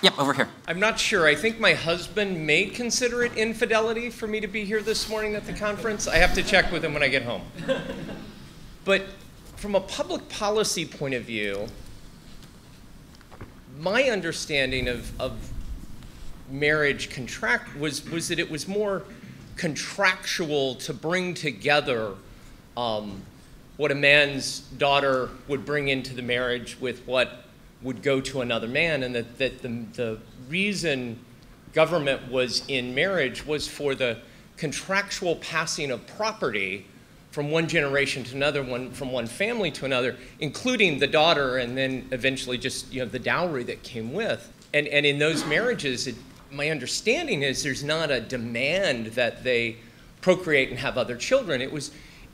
Yep, over here. I'm not sure. I think my husband may consider it infidelity for me to be here this morning at the conference. I have to check with him when I get home. But from a public policy point of view, my understanding of marriage contract was that it was more contractual to bring together what a man's daughter would bring into the marriage with what would go to another man, and that the reason government was in marriage was for the contractual passing of property from one generation to another, from one family to another, including the daughter, and then eventually just the dowry that came with. And in those marriages, my understanding is there's not a demand that they procreate and have other children. It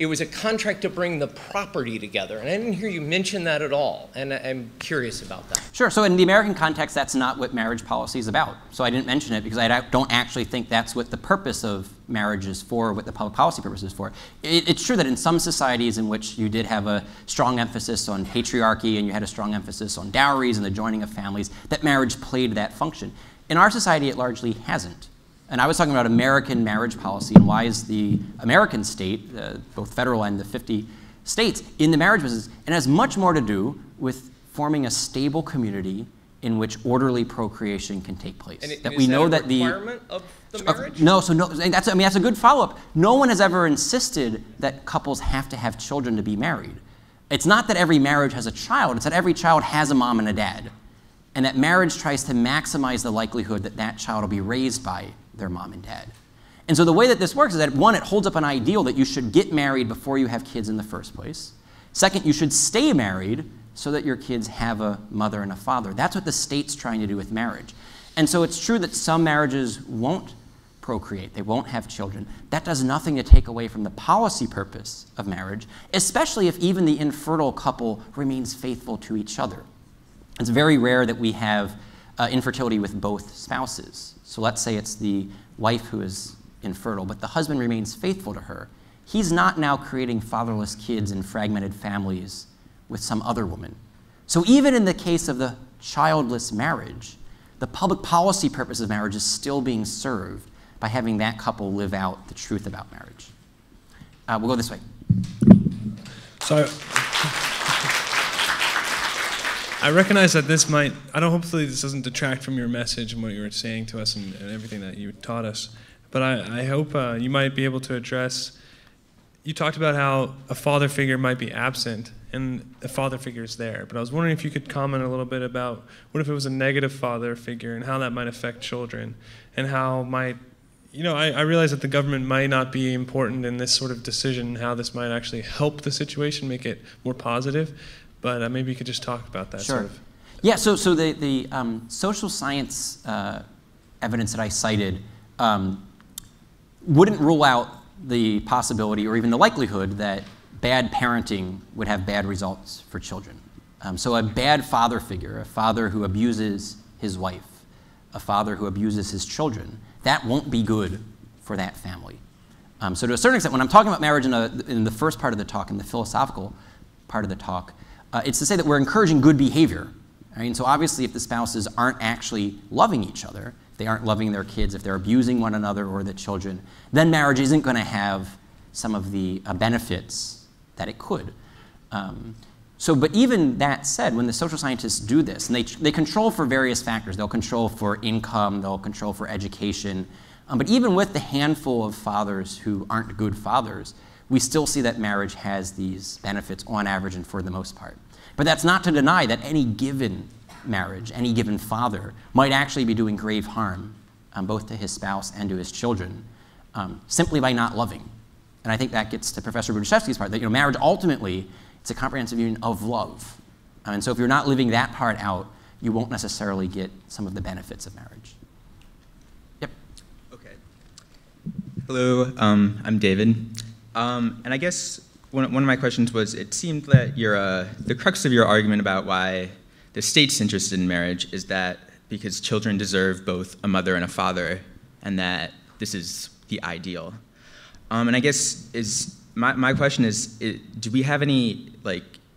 was a contract to bring the property together. And I didn't hear you mention that at all. And I'm curious about that. Sure. So in the American context, that's not what marriage policy is about. So I didn't mention it because I don't actually think that's what the purpose of marriage is for, what the public policy purpose is for. It's true that in some societies in which you did have a strong emphasis on patriarchy and you had a strong emphasis on dowries and the joining of families, that marriage played that function. In our society, it largely hasn't. And I was talking about American marriage policy and why is the American state, both federal and the 50 states, in the marriage business. And it has much more to do with forming a stable community in which orderly procreation can take place. And that we know that the requirement of the marriage? No, so no. That's a good follow-up. No one has ever insisted that couples have to have children to be married. It's not that every marriage has a child. It's that every child has a mom and a dad, and that marriage tries to maximize the likelihood that that child will be raised by their mom and dad. And so the way that this works is that, one, it holds up an ideal that you should get married before you have kids in the first place. Second, you should stay married so that your kids have a mother and a father. That's what the state's trying to do with marriage. And so it's true that some marriages won't procreate, they won't have children. That does nothing to take away from the policy purpose of marriage, especially if even the infertile couple remains faithful to each other. It's very rare that we have infertility with both spouses. So let's say it's the wife who is infertile, but the husband remains faithful to her. He's not now creating fatherless kids in fragmented families with some other woman. So even in the case of the childless marriage, the public policy purpose of marriage is still being served by having that couple live out the truth about marriage. We'll go this way. So I recognize that this might, hopefully this doesn't detract from your message and what you were saying to us and everything that you taught us, but I hope you might be able to address, you talked about how a father figure might be absent and a father figure is there, but I was wondering if you could comment a little bit about what if it was a negative father figure and how that might affect children, and how might, I realize that the government might not be important in this sort of decision, how this might actually help the situation, make it more positive. But maybe you could just talk about that. Sure. Sort of. Yeah, so the social science evidence that I cited wouldn't rule out the possibility or even the likelihood that bad parenting would have bad results for children. So a bad father figure, a father who abuses his wife, a father who abuses his children, that won't be good for that family. So to a certain extent, when I'm talking about marriage in the first part of the talk, in the philosophical part of the talk, it's to say that we're encouraging good behavior. I mean, so obviously if the spouses aren't actually loving each other, if they aren't loving their kids, if they're abusing one another or the children, then marriage isn't going to have some of the benefits that it could. But even that said, when the social scientists do this, and they control for various factors, they'll control for income, they'll control for education, but even with the handful of fathers who aren't good fathers, we still see that marriage has these benefits on average and for the most part. But that's not to deny that any given marriage, any given father, might actually be doing grave harm both to his spouse and to his children simply by not loving. And I think that gets to Professor Budiszewski's part, that marriage ultimately, it's a comprehensive union of love. And so if you're not living that part out, you won't necessarily get some of the benefits of marriage. Yep. Okay. Hello, I'm David. And I guess one of my questions was, it seemed that the crux of your argument about why the state's interested in marriage is that because children deserve both a mother and a father, and that this is the ideal. And I guess my question is, do we have any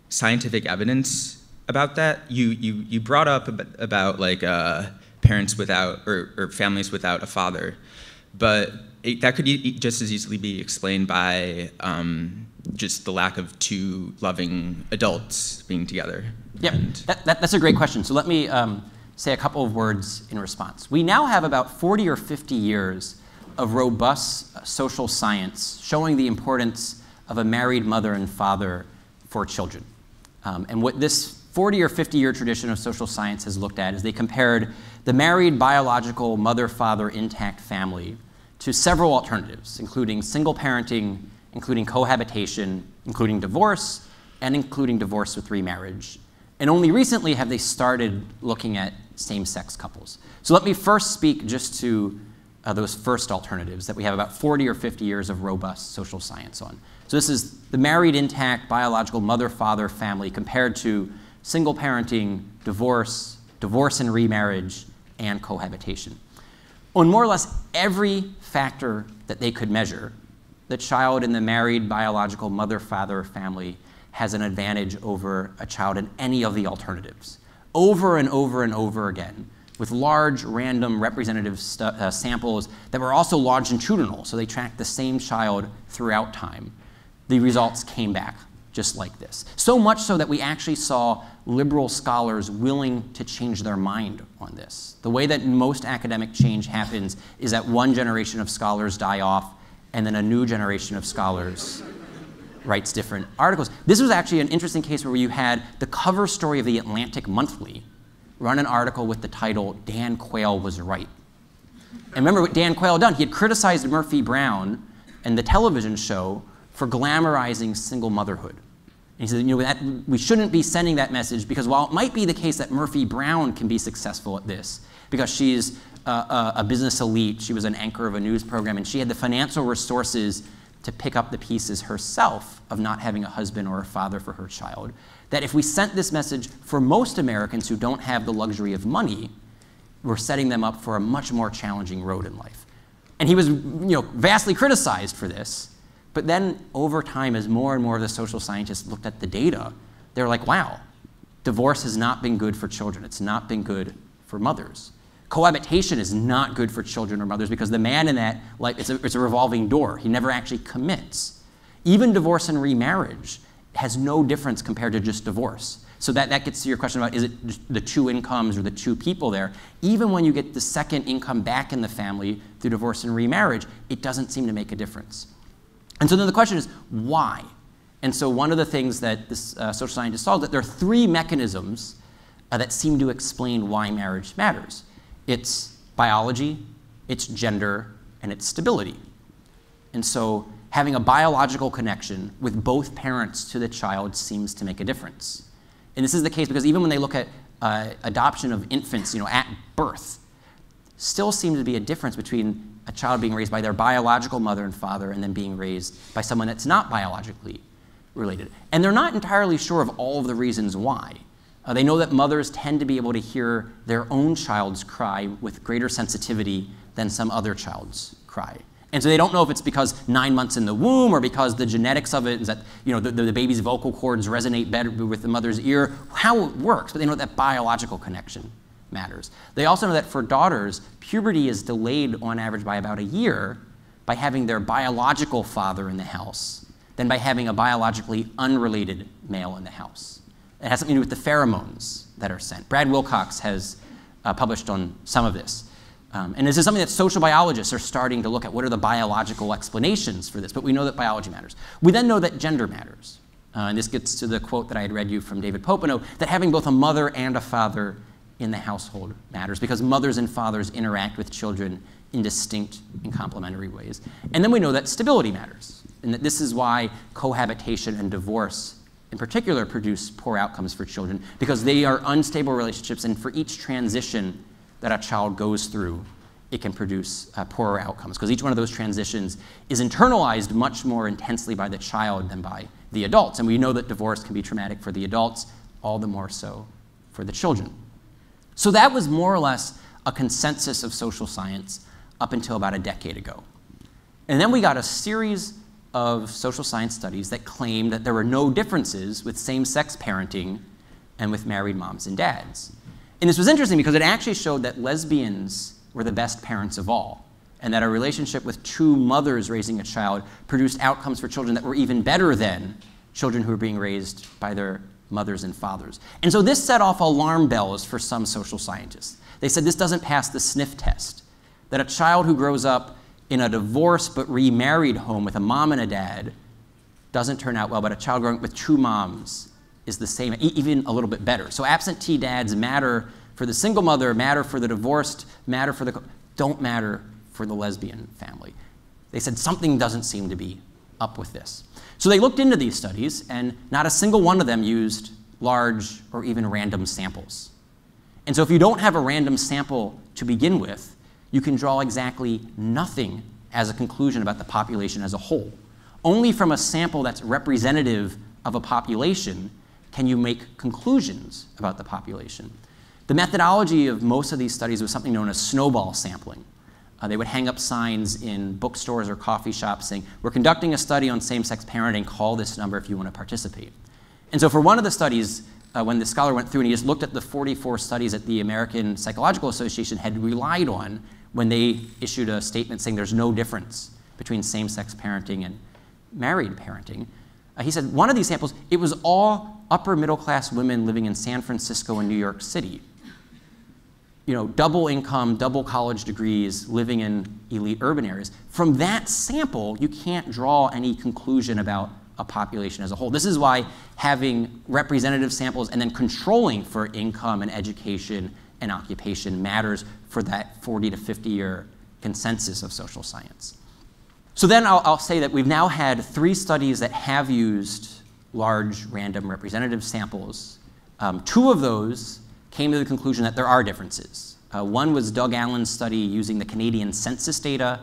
scientific evidence about that? You brought up about parents without, or families without a father. But that could just as easily be explained by just the lack of two loving adults being together. Yeah, that's a great question. So let me say a couple of words in response. We now have about 40 or 50 years of robust social science showing the importance of a married mother and father for children. And what this 40 or 50-year tradition of social science has looked at is they compared the married biological mother-father intact family to several alternatives, including single parenting, including cohabitation, including divorce, and including divorce with remarriage. And only recently have they started looking at same-sex couples. So let me first speak just to those first alternatives that we have about 40 or 50 years of robust social science on. So this is the married, intact, biological mother-father family compared to single parenting, divorce, divorce and remarriage, and cohabitation. On more or less every factor that they could measure, the child in the married, biological mother-father family has an advantage over a child in any of the alternatives, over and over and over again, with large, random, representative samples that were also longitudinal, so they tracked the same child throughout time. The results came back just like this. So much so that we actually saw liberal scholars willing to change their mind on this. The way that most academic change happens is that one generation of scholars die off, and then a new generation of scholars writes different articles. This was actually an interesting case where you had the cover story of the Atlantic Monthly run an article with the title, "Dan Quayle was right." And remember what Dan Quayle had done? He had criticized Murphy Brown and the television show for glamorizing single motherhood. And he said, we shouldn't be sending that message because while it might be the case that Murphy Brown can be successful at this, because she's a business elite, she was an anchor of a news program, and she had the financial resources to pick up the pieces herself of not having a husband or a father for her child, that if we sent this message for most Americans who don't have the luxury of money, we're setting them up for a much more challenging road in life. And he was vastly criticized for this. But then over time, as more and more of the social scientists looked at the data, they were like, wow, divorce has not been good for children. It's not been good for mothers. Cohabitation is not good for children or mothers because the man in that, it's a revolving door. He never actually commits. Even divorce and remarriage has no difference compared to just divorce. So that gets to your question about, is it the two incomes or the two people there? Even when you get the second income back in the family through divorce and remarriage, it doesn't seem to make a difference. And so then the question is, why? And so one of the things that this social scientist saw is that there are three mechanisms that seem to explain why marriage matters. It's biology, it's gender, and it's stability. And so having a biological connection with both parents to the child seems to make a difference. And this is the case because even when they look at adoption of infants, at birth, still seems to be a difference between a child being raised by their biological mother and father and then being raised by someone that's not biologically related. And they're not entirely sure of all of the reasons why. They know that mothers tend to be able to hear their own child's cry with greater sensitivity than some other child's cry. And so they don't know if it's because 9 months in the womb or because the genetics of it is that the baby's vocal cords resonate better with the mother's ear, how it works, but they know that biological connection matters. They also know that for daughters, puberty is delayed on average by about a year by having their biological father in the house than by having a biologically unrelated male in the house. It has something to do with the pheromones that are sent. Brad Wilcox has published on some of this. And this is something that social biologists are starting to look at. What are the biological explanations for this? But we know that biology matters. We then know that gender matters. And this gets to the quote that I had read you from David Popenoe, that having both a mother and a father in the household matters because mothers and fathers interact with children in distinct and complementary ways. And then we know that stability matters, and that this is why cohabitation and divorce in particular produce poor outcomes for children, because they are unstable relationships, and for each transition that a child goes through, it can produce poorer outcomes, because each one of those transitions is internalized much more intensely by the child than by the adults. And we know that divorce can be traumatic for the adults, all the more so for the children. So that was more or less a consensus of social science up until about a decade ago. And then we got a series of social science studies that claimed that there were no differences with same-sex parenting and with married moms and dads. And this was interesting because it actually showed that lesbians were the best parents of all, and that a relationship with two mothers raising a child produced outcomes for children that were even better than children who were being raised by their mothers and fathers. And so this set off alarm bells for some social scientists. They said this doesn't pass the sniff test, that a child who grows up in a divorced but remarried home with a mom and a dad doesn't turn out well, but a child growing up with two moms is the same, even a little bit better. So absentee dads matter for the single mother, matter for the divorced, matter for the, don't matter for the lesbian family. They said something doesn't seem to be up with this. So they looked into these studies, and not a single one of them used large or even random samples. And so if you don't have a random sample to begin with, you can draw exactly nothing as a conclusion about the population as a whole. Only from a sample that's representative of a population can you make conclusions about the population. The methodology of most of these studies was something known as snowball sampling. They would hang up signs in bookstores or coffee shops saying, we're conducting a study on same-sex parenting, call this number if you want to participate. And so for one of the studies, when the scholar went through and he just looked at the 44 studies that the American Psychological Association had relied on when they issued a statement saying there's no difference between same-sex parenting and married parenting, he said one of these samples, it was all upper middle-class women living in San Francisco and New York City. You know, double income, double college degrees, living in elite urban areas. From that sample, you can't draw any conclusion about a population as a whole. This is why having representative samples and then controlling for income and education and occupation matters for that 40 to 50 year consensus of social science. So then I'll say that we've now had 3 studies that have used large random representative samples. 2 of those came to the conclusion that there are differences. One was Doug Allen's study using the Canadian census data,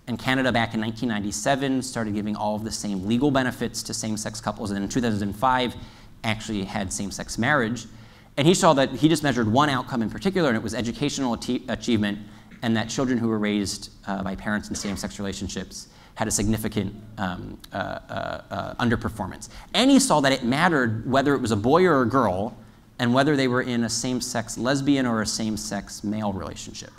and Canada back in 1997 started giving all of the same legal benefits to same-sex couples, and in 2005 actually had same-sex marriage. And he saw that he just measured one outcome in particular, and it was educational achievement, and that children who were raised by parents in same-sex relationships had a significant underperformance. And he saw that it mattered whether it was a boy or a girl, and whether they were in a same-sex lesbian or a same-sex male relationship.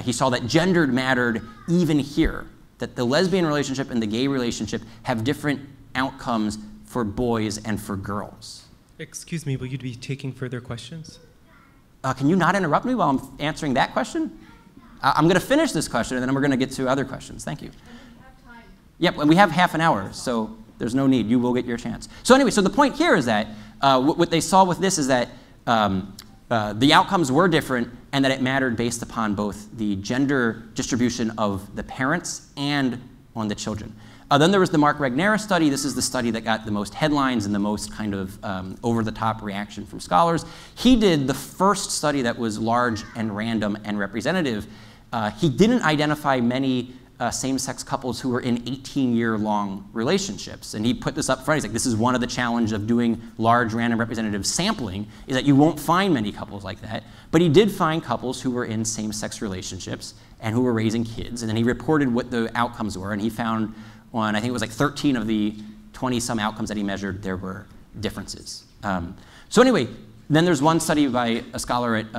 He saw that gender mattered even here, that the lesbian relationship and the gay relationship have different outcomes for boys and for girls. Excuse me, will you be taking further questions? Can you not interrupt me while I'm answering that question? I'm going to finish this question, and then we're going to get to other questions. Thank you. And we have time. Yep, and we have half an hour, so there's no need. You will get your chance. So anyway, so the point here is that what they saw with this is that the outcomes were different, and that it mattered based upon both the gender distribution of the parents and on the children. Then there was the Mark Regnerus study. This is the study that got the most headlines and the most kind of over-the-top reaction from scholars. He did the first study that was large and random and representative. He didn't identify many same-sex couples who were in 18-year-long relationships. And he put this up front. He's like, this is one of the challenges of doing large, random, representative sampling, is that you won't find many couples like that. But he did find couples who were in same-sex relationships and who were raising kids. And then he reported what the outcomes were. And he found on, I think it was like 13 of the 20-some outcomes that he measured, there were differences. So anyway, then there's one study by a scholar at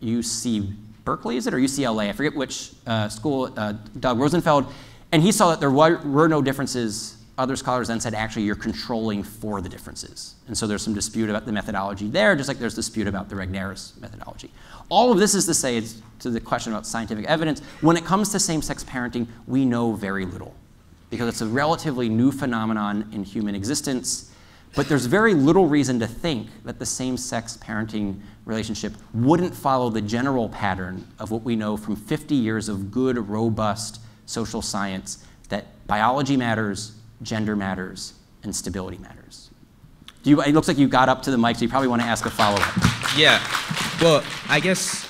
UC Berkeley, is it, or UCLA? I forget which school, Doug Rosenfeld, and he saw that there were no differences. Other scholars then said, actually, you're controlling for the differences. And so there's some dispute about the methodology there, just like there's dispute about the Regnerus methodology. All of this is to say, to the question about scientific evidence, when it comes to same-sex parenting, we know very little, because it's a relatively new phenomenon in human existence. But there's very little reason to think that the same-sex parenting relationship wouldn't follow the general pattern of what we know from 50 years of good, robust social science, that biology matters, gender matters, and stability matters. It looks like you got up to the mic, so you probably want to ask a follow-up. Yeah. Well, I guess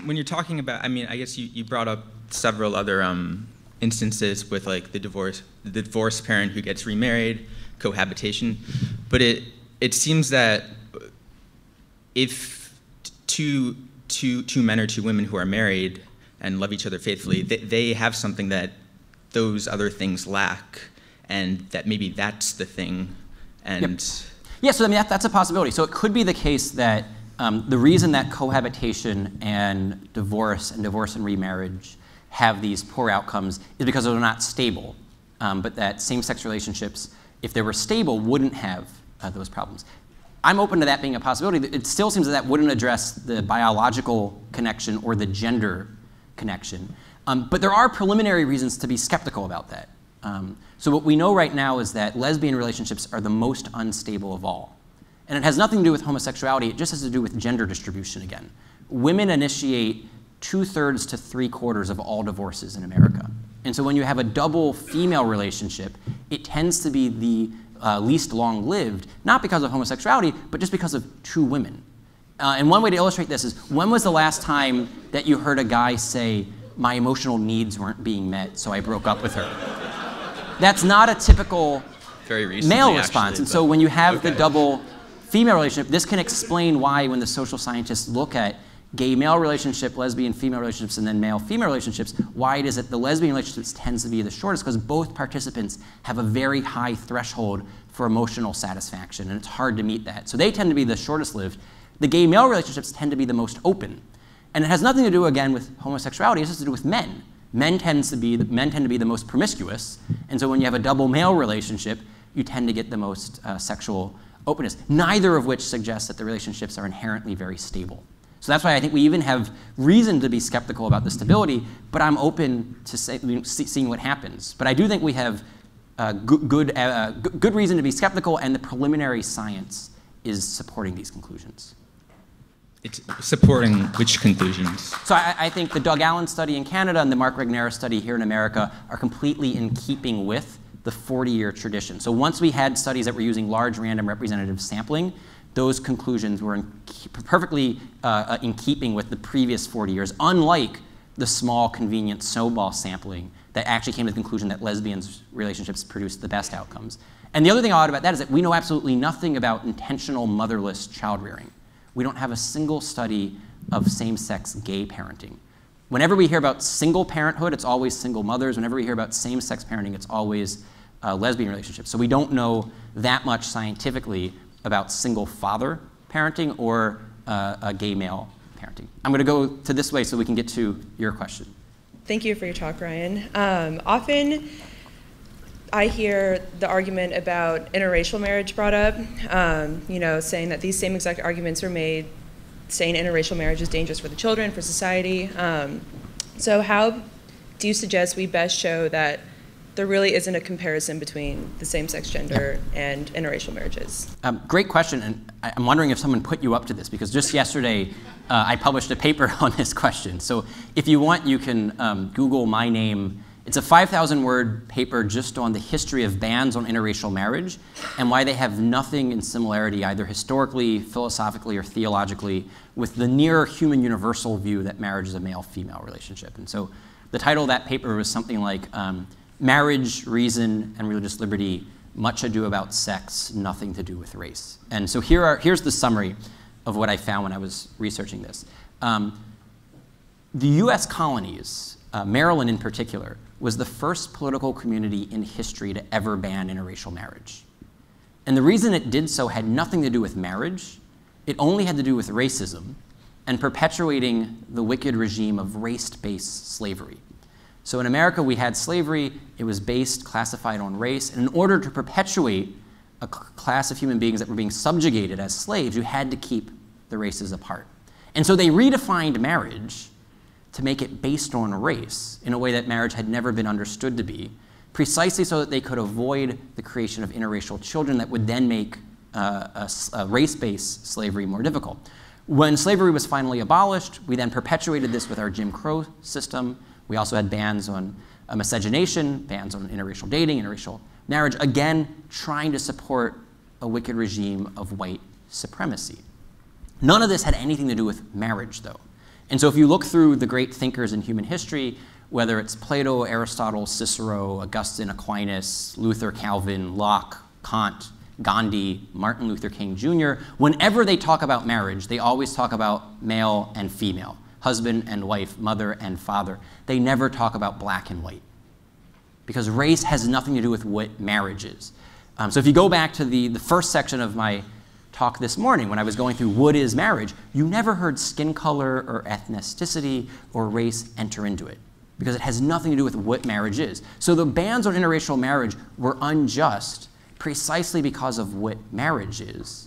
when you're talking about, I mean, I guess you brought up several other instances with like the divorced parent who gets remarried, cohabitation, but it seems that if two men or two women who are married and love each other faithfully, they have something that those other things lack, and that maybe that's the thing. And yep. Yeah, so I mean that's a possibility. So it could be the case that The reason that cohabitation and divorce and remarriage have these poor outcomes is because they're not stable, but that same-sex relationships, if they were stable, wouldn't have those problems. I'm open to that being a possibility. It still seems that wouldn't address the biological connection or the gender connection. But there are preliminary reasons to be skeptical about that. So what we know right now is that lesbian relationships are the most unstable of all. And it has nothing to do with homosexuality, it just has to do with gender distribution again. Women initiate 2/3 to 3/4 of all divorces in America. And so when you have a double female relationship, it tends to be the least long-lived, not because of homosexuality, but just because of two women. And one way to illustrate this is, when was the last time that you heard a guy say, "My emotional needs weren't being met, so I broke up with her"? That's not a typical male response. And so when you have the double female relationship, this can explain why when the social scientists look at gay male relationship, lesbian female relationships, and then male female relationships, why it is that the lesbian relationships tends to be the shortest, because both participants have a very high threshold for emotional satisfaction, and it's hard to meet that. So they tend to be the shortest lived. The gay male relationships tend to be the most open. And it has nothing to do, again, with homosexuality, it has to do with men. Men tend to be the most promiscuous, and so when you have a double male relationship, you tend to get the most sexual openness, neither of which suggests that the relationships are inherently very stable. So that's why I think we even have reason to be skeptical about the stability, but I'm open to seeing what happens. But I do think we have good reason to be skeptical, and the preliminary science is supporting these conclusions. It's supporting which conclusions? So I think the Doug Allen study in Canada and the Mark Regnera study here in America are completely in keeping with the 40-year tradition. So once we had studies that were using large random representative sampling, those conclusions were perfectly in keeping with the previous 40 years, unlike the small, convenient snowball sampling that actually came to the conclusion that lesbians' relationships produced the best outcomes. And the other thing odd about that is that we know absolutely nothing about intentional motherless child rearing. We don't have a single study of same-sex gay parenting. Whenever we hear about single parenthood, it's always single mothers. Whenever we hear about same-sex parenting, it's always lesbian relationships. So we don't know that much scientifically about single father parenting or a gay male parenting. I'm going to go to this way so we can get to your question. Thank you for your talk, Ryan. Often I hear the argument about interracial marriage brought up, saying that these same exact arguments were made, saying interracial marriage is dangerous for the children, for society. So how do you suggest we best show that there really isn't a comparison between the same-sex gender and interracial marriages? Great question, and I'm wondering if someone put you up to this, because just yesterday I published a paper on this question. So if you want, you can Google my name. It's a 5,000-word paper just on the history of bans on interracial marriage and why they have nothing in similarity, either historically, philosophically, or theologically, with the near human universal view that marriage is a male-female relationship. And so the title of that paper was something like Marriage, Reason, and Religious Liberty, Much Ado About Sex, Nothing to Do with Race. And so here's the summary of what I found when I was researching this. The US colonies, Maryland in particular, was the first political community in history to ever ban interracial marriage. And the reason it did so had nothing to do with marriage. It only had to do with racism and perpetuating the wicked regime of race-based slavery. So in America, we had slavery. It was based, classified on race. And in order to perpetuate a class of human beings that were being subjugated as slaves, you had to keep the races apart. And so they redefined marriage to make it based on race in a way that marriage had never been understood to be, precisely so that they could avoid the creation of interracial children that would then make a race-based slavery more difficult. When slavery was finally abolished, we then perpetuated this with our Jim Crow system. We also had bans on miscegenation, bans on interracial dating, interracial marriage, again, trying to support a wicked regime of white supremacy. None of this had anything to do with marriage, though. And so if you look through the great thinkers in human history, whether it's Plato, Aristotle, Cicero, Augustine, Aquinas, Luther, Calvin, Locke, Kant, Gandhi, Martin Luther King Jr., whenever they talk about marriage, they always talk about male and female, husband and wife, mother and father. They never talk about black and white, because race has nothing to do with what marriage is. So if you go back to the first section of my talk, talk this morning when I was going through what is marriage, you never heard skin color or ethnicity or race enter into it, because it has nothing to do with what marriage is. So the bans on interracial marriage were unjust precisely because of what marriage is.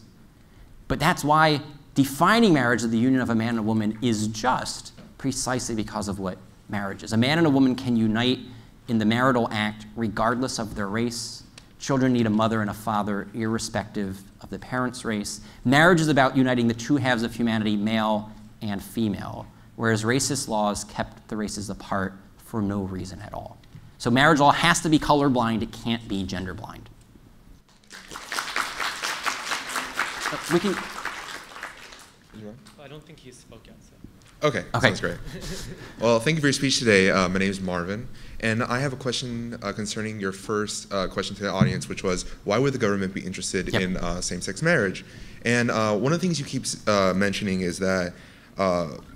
But that's why defining marriage as the union of a man and a woman is just precisely because of what marriage is. A man and a woman can unite in the marital act regardless of their race. Children need a mother and a father irrespective of the parent's race. Marriage is about uniting the two halves of humanity, male and female, whereas racist laws kept the races apart for no reason at all. So marriage law has to be colorblind. It can't be gender blind. We can. I don't think he spoke yet. So. Okay, sounds great. Well, thank you for your speech today. My name is Marvin, and I have a question concerning your first question to the audience, which was, why would the government be interested in same-sex marriage? And one of the things you keep mentioning is that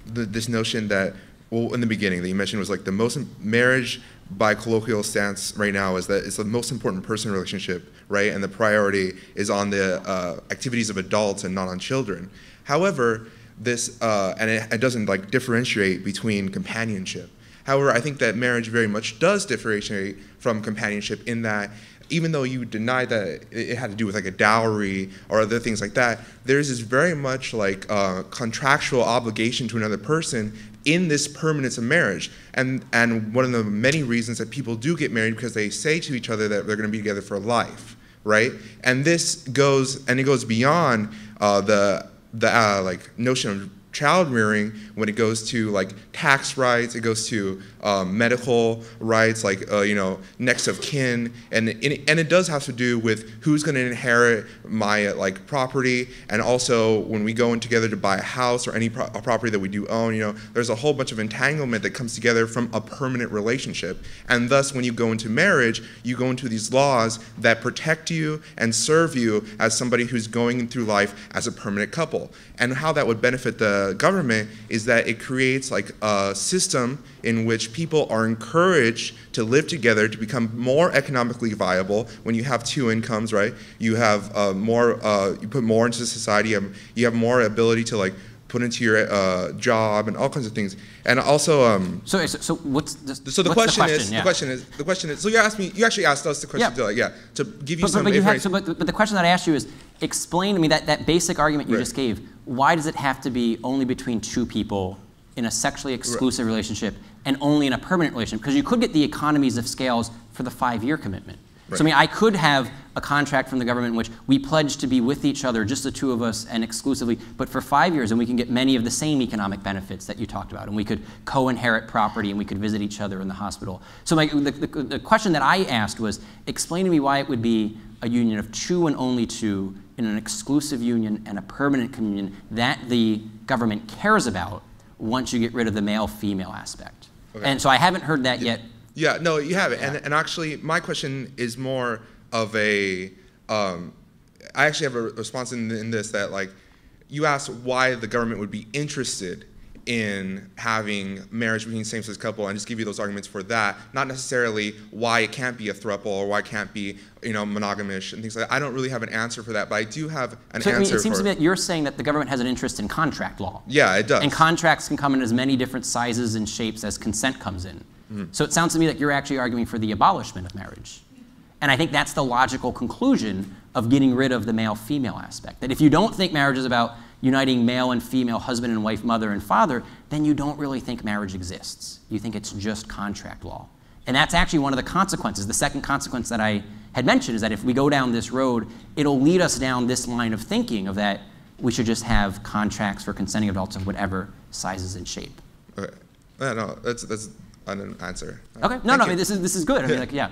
this notion that, well, in the beginning that you mentioned was like the most marriage by colloquial stance right now is that it's the most important person relationship, right? And the priority is on the activities of adults and not on children. However, this, and it doesn't like differentiate between companionship. However, I think that marriage very much does differentiate from companionship in that even though you deny that it had to do with like a dowry or other things like that, there's this very much like contractual obligation to another person in this permanence of marriage. And one of the many reasons that people do get married because they say to each other that they're going to be together for life, right? And this goes, and it goes beyond the like notion of child rearing when it goes to like tax rights, it goes to medical rights, like you know, next of kin, and it does have to do with who's going to inherit my like property, and also when we go in together to buy a house or any property that we do own, you know, there's a whole bunch of entanglement that comes together from a permanent relationship, and thus when you go into marriage, you go into these laws that protect you and serve you as somebody who's going through life as a permanent couple. And how that would benefit the government is that it creates like a system in which people are encouraged to live together to become more economically viable. When you have two incomes, right? You have more. You put more into society. You have more ability to like put into your job and all kinds of things. And also, so what's the, so the what's question the is yeah. the question is. So you actually asked us the question to give you some. But the question that I asked you is, explain to me that basic argument you just gave. Why does it have to be only between two people in a sexually exclusive relationship and only in a permanent relationship? Because you could get the economies of scales for the 5-year commitment. Right. So I mean, I could have a contract from the government in which we pledge to be with each other, just the two of us and exclusively, but for 5 years, and we can get many of the same economic benefits that you talked about, and we could co-inherit property, and we could visit each other in the hospital. So the question that I asked was, explain to me why it would be a union of two and only two in an exclusive union and a permanent communion that the government cares about once you get rid of the male-female aspect. Okay. And so I haven't heard that yet. Yeah, no, you haven't. Yeah. And actually, my question is more of a, I actually have a response in this that like, you asked why the government would be interested in having marriage between same-sex couple, and just give you those arguments for that, not necessarily why it can't be a throuple or why it can't be, you know, monogamish and things like that. I don't really have an answer for that, but I do have an answer. I mean, it seems to me that you're saying that the government has an interest in contract law. Yeah, it does. And contracts can come in as many different sizes and shapes as consent comes in. Mm-hmm. So it sounds to me like you're actually arguing for the abolishment of marriage. And I think that's the logical conclusion of getting rid of the male-female aspect. That if you don't think marriage is about uniting male and female, husband and wife, mother and father, then you don't really think marriage exists. You think it's just contract law. And that's actually one of the consequences. The second consequence that I had mentioned is that if we go down this road, it'll lead us down this line of thinking of that we should just have contracts for consenting adults of whatever sizes and shape. Okay. No, that's an answer. Okay. No, I mean, this is good. I mean, like, yeah.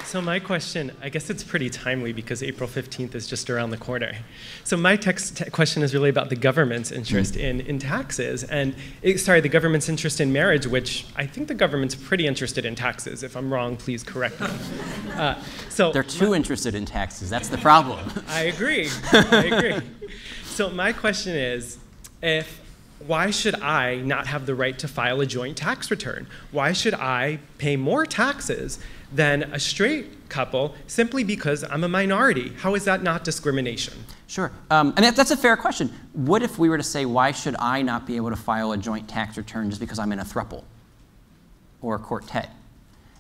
So my question, I guess it's pretty timely because April 15th is just around the corner. So my question is really about the government's interest in taxes and, the government's interest in marriage, which I think the government's pretty interested in taxes. If I'm wrong, please correct me. They're too interested in taxes. That's the problem. I agree. So my question is, why should I not have the right to file a joint tax return? Why should I pay more taxes than a straight couple simply because I'm a minority? How is that not discrimination? Sure. And that's a fair question. What if we were to say, why should I not be able to file a joint tax return just because I'm in a throuple or a quartet?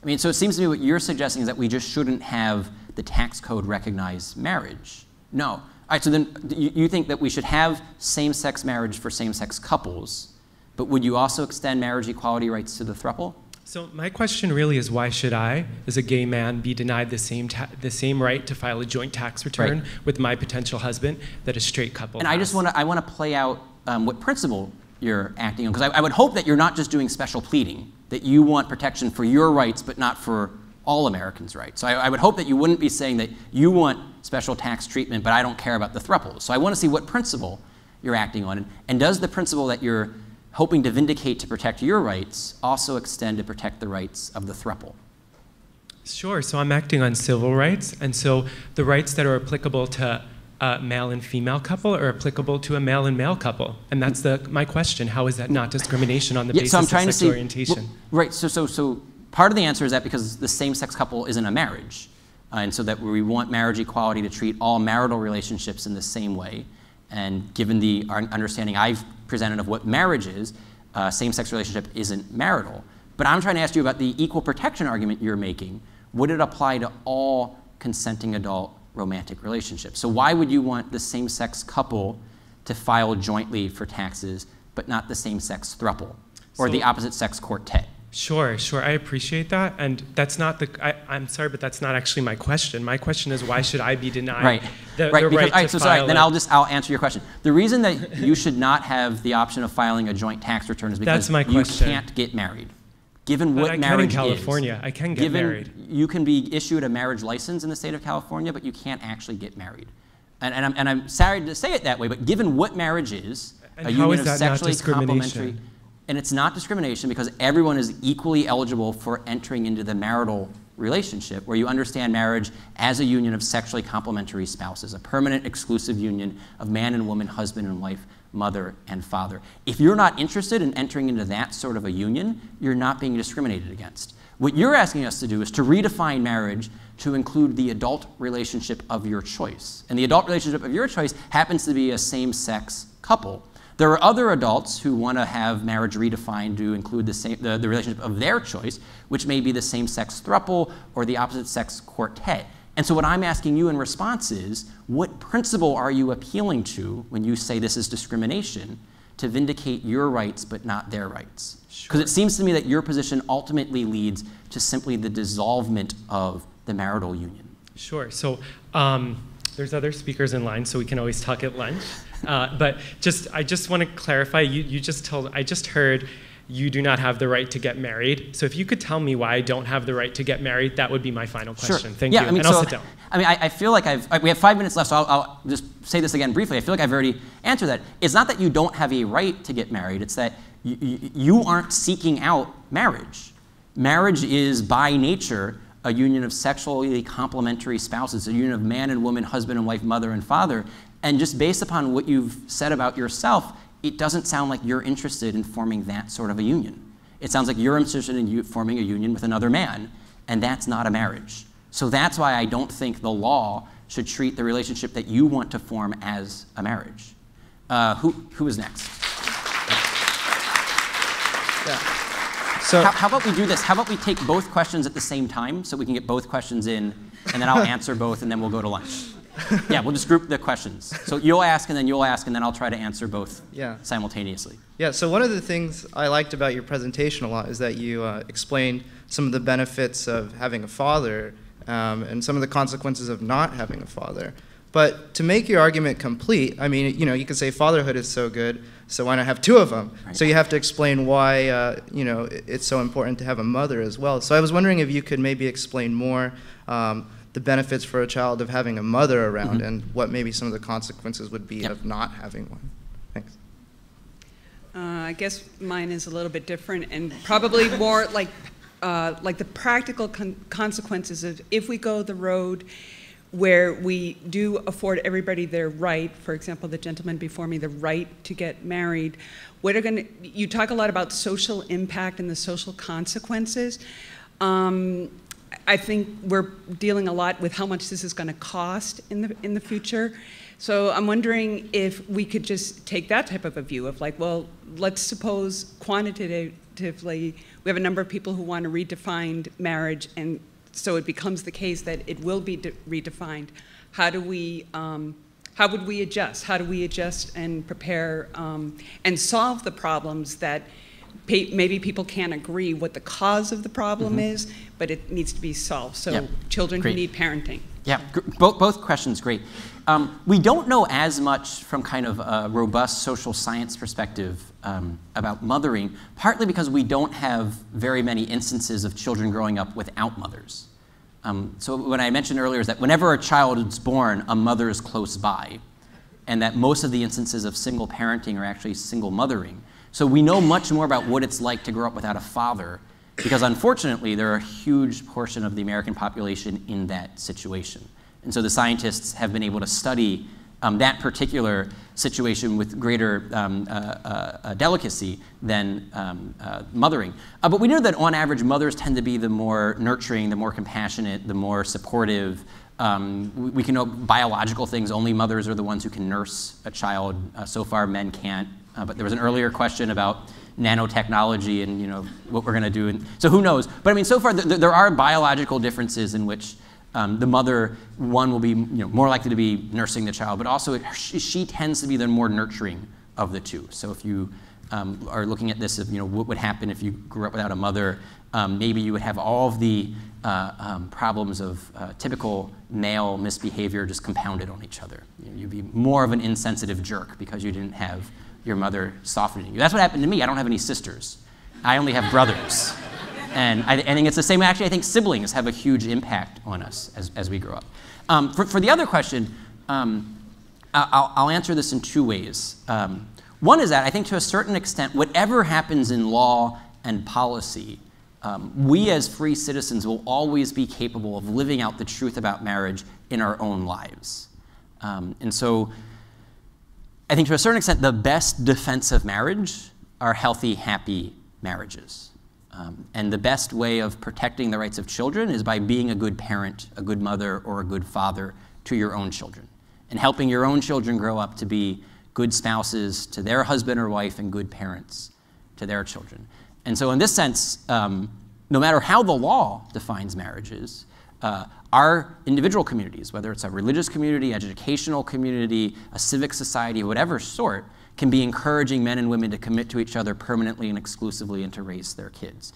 I mean, so it seems to me what you're suggesting is that we just shouldn't have the tax code recognize marriage. No. All right, so then you think that we should have same-sex marriage for same-sex couples, but would you also extend marriage equality rights to the throuple? So my question really is, why should I, as a gay man, be denied the same right to file a joint tax return with my potential husband that a straight couple And has? I want to play out what principle you're acting on, because I would hope that you're not just doing special pleading, that you want protection for your rights but not for all Americans' rights. So I would hope that you wouldn't be saying that you want special tax treatment but I don't care about the throuples. So I want to see what principle you're acting on. And does the principle that you're hoping to vindicate to protect your rights also extend to protect the rights of the throuple? Sure, so I'm acting on civil rights, and so the rights that are applicable to a male and female couple are applicable to a male and male couple. And that's my question. How is that not discrimination on the basis of sexual orientation? Well, right, so part of the answer is that because the same-sex couple isn't a marriage, and so that we want marriage equality to treat all marital relationships in the same way. And given the understanding I've presented of what marriage is, same-sex relationship isn't marital. But I'm trying to ask you about the equal protection argument you're making. Would it apply to all consenting adult romantic relationships? So why would you want the same-sex couple to file jointly for taxes, but not the same-sex throuple or the opposite-sex quartet? Sure, I appreciate that, and that's not I'm sorry, but that's not actually my question. My question is, why should I be denied the right to file? Then I'll answer your question. The reason that you should not have the option of filing a joint tax return is because you can't get married. Given what marriage is, I can in California. I can get married. You can be issued a marriage license in the state of California, but you can't actually get married. And I'm sorry to say it that way, but given what marriage is, and a how union is that of sexually not discrimination? complementary. And it's not discrimination because everyone is equally eligible for entering into the marital relationship, where you understand marriage as a union of sexually complementary spouses, a permanent exclusive union of man and woman, husband and wife, mother and father. If you're not interested in entering into that sort of a union, you're not being discriminated against. What you're asking us to do is to redefine marriage to include the adult relationship of your choice. And the adult relationship of your choice happens to be a same-sex couple. There are other adults who want to have marriage redefined to include the relationship of their choice, which may be the same-sex throuple or the opposite-sex quartet. And so what I'm asking you in response is, what principle are you appealing to when you say this is discrimination to vindicate your rights but not their rights? Because it seems to me that your position ultimately leads to simply the dissolvement of the marital union. Sure. So there's other speakers in line, so we can always talk at lunch. But I just want to clarify. I just heard you do not have the right to get married. So if you could tell me why I don't have the right to get married, that would be my final question. Sure. Thank you. And I'll sit down. I mean, I feel like we have 5 minutes left, so I'll just say this again briefly. I feel like I've already answered that. It's not that you don't have a right to get married. It's that you aren't seeking out marriage. Marriage is by nature a union of sexually complementary spouses, a union of man and woman, husband and wife, mother and father. And just based upon what you've said about yourself, it doesn't sound like you're interested in forming that sort of a union. It sounds like you're interested in forming a union with another man, and that's not a marriage. So that's why I don't think the law should treat the relationship that you want to form as a marriage. Who is next? Yeah. So how about we do this? How about we take both questions at the same time so we can get both questions in, and then I'll answer both, and then we'll go to lunch. Yeah, we'll just group the questions. So you'll ask, and then you'll ask, and then I'll try to answer both simultaneously. Yeah, so one of the things I liked about your presentation a lot is that you explained some of the benefits of having a father and some of the consequences of not having a father. But to make your argument complete, I mean, you could say fatherhood is so good, so why not have two of them? Right. So you have to explain why, it's so important to have a mother as well. So I was wondering if you could maybe explain more the benefits for a child of having a mother around and what maybe some of the consequences would be of not having one. Thanks. I guess mine is a little bit different and probably more like the practical consequences of if we go the road where we do afford everybody their right, for example, the gentleman before me, the right to get married. You talk a lot about social impact and the social consequences. I think we're dealing a lot with how much this is going to cost in the future. So I'm wondering if we could just take that type of a view of like, well, let's suppose quantitatively we have a number of people who want to redefine marriage, and so it becomes the case that it will be redefined. How would we adjust? How do we adjust and prepare and solve the problems that maybe people can't agree what the cause of the problem is, but it needs to be solved. So children who need parenting. Yeah, both questions, great. We don't know as much from kind of a robust social science perspective about mothering, partly because we don't have very many instances of children growing up without mothers. So what I mentioned earlier is that whenever a child is born, a mother is close by, and that most of the instances of single parenting are actually single mothering. So we know much more about what it's like to grow up without a father, because unfortunately there are a huge portion of the American population in that situation. And so the scientists have been able to study that particular situation with greater delicacy than mothering. But we know that on average mothers tend to be the more nurturing, the more compassionate, the more supportive. We can know biological things. Only mothers are the ones who can nurse a child. So far men can't. But there was an earlier question about nanotechnology and what we're going to do. And so who knows? But I mean, so far there are biological differences in which the mother, one, will be more likely to be nursing the child, but also she tends to be the more nurturing of the two. So if you are looking at this, what would happen if you grew up without a mother, maybe you would have all of the problems of typical male misbehavior just compounded on each other. You'd be more of an insensitive jerk because you didn't have your mother softening you. That's what happened to me. I don't have any sisters. I only have brothers. And I think it's the same. Actually, I think siblings have a huge impact on us as we grow up. For the other question, I'll answer this in two ways. One is that I think to a certain extent, whatever happens in law and policy, we as free citizens will always be capable of living out the truth about marriage in our own lives. And so I think to a certain extent, the best defense of marriage are healthy, happy marriages. And the best way of protecting the rights of children is by being a good parent, a good mother, or a good father to your own children, and helping your own children grow up to be good spouses to their husband or wife and good parents to their children. And so in this sense, no matter how the law defines marriages, our individual communities, whether it's a religious community, educational community, a civic society, whatever sort, can be encouraging men and women to commit to each other permanently and exclusively and to raise their kids.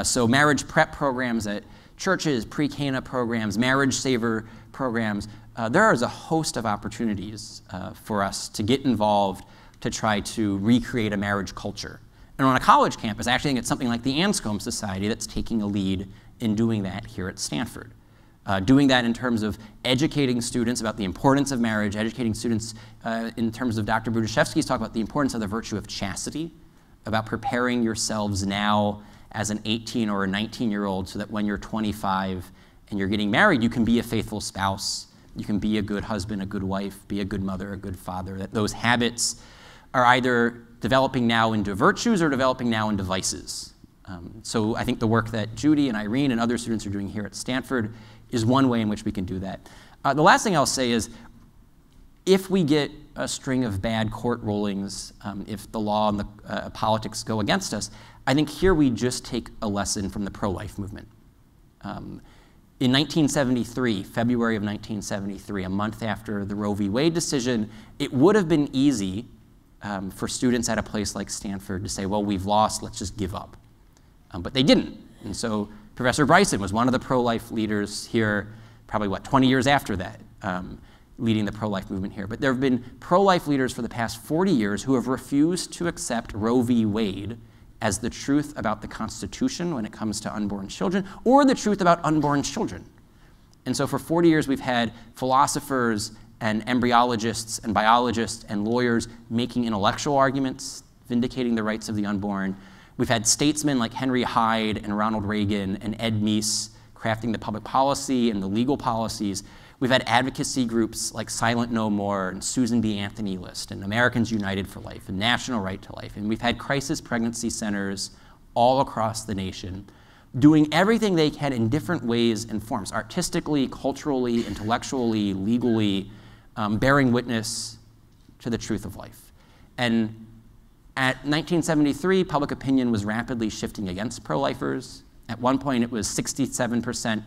So marriage prep programs at churches, pre-Cana programs, marriage saver programs, there is a host of opportunities for us to get involved to try to recreate a marriage culture. And on a college campus, I actually think it's something like the Anscombe Society that's taking a lead in doing that here at Stanford. Doing that in terms of educating students about the importance of marriage, educating students in terms of Dr. Brudaszewski's talk about the importance of the virtue of chastity, about preparing yourselves now as an 18 or a 19-year-old so that when you're 25 and you're getting married, you can be a faithful spouse, you can be a good husband, a good wife, be a good mother, a good father, that those habits are either developing now into virtues or developing now into vices. So I think the work that Judy and Irene and other students are doing here at Stanford is one way in which we can do that. The last thing I'll say is, if we get a string of bad court rulings, if the law and the politics go against us, I think here we just take a lesson from the pro-life movement. In 1973, February of 1973, a month after the Roe v. Wade decision, it would have been easy for students at a place like Stanford to say, well, we've lost, let's just give up. But they didn't. And so Professor Bryson was one of the pro-life leaders here, probably, 20 years after that, leading the pro-life movement here. But there have been pro-life leaders for the past 40 years who have refused to accept Roe v. Wade as the truth about the Constitution when it comes to unborn children, or the truth about unborn children. And so for 40 years, we've had philosophers and embryologists and biologists and lawyers making intellectual arguments, vindicating the rights of the unborn. We've had statesmen like Henry Hyde and Ronald Reagan and Ed Meese crafting the public policy and the legal policies. We've had advocacy groups like Silent No More and Susan B. Anthony List and Americans United for Life and National Right to Life. And we've had crisis pregnancy centers all across the nation doing everything they can in different ways and forms, artistically, culturally, intellectually, legally, bearing witness to the truth of life. And at 1973, public opinion was rapidly shifting against pro-lifers. At one point, it was 67%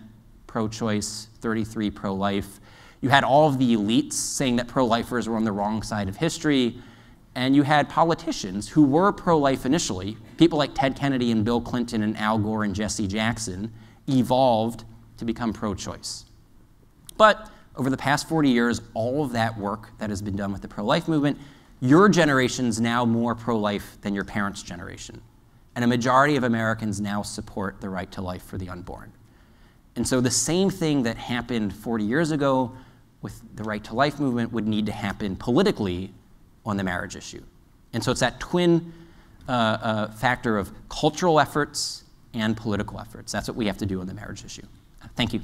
pro-choice, 33% pro-life. You had all of the elites saying that pro-lifers were on the wrong side of history, and you had politicians who were pro-life initially, people like Ted Kennedy and Bill Clinton and Al Gore and Jesse Jackson, evolved to become pro-choice. But over the past 40 years, all of that work that has been done with the pro-life movement, your generation's now more pro-life than your parents' generation. And a majority of Americans now support the right to life for the unborn. And so the same thing that happened 40 years ago with the right to life movement would need to happen politically on the marriage issue. And so it's that twin factor of cultural efforts and political efforts. That's what we have to do on the marriage issue. Thank you.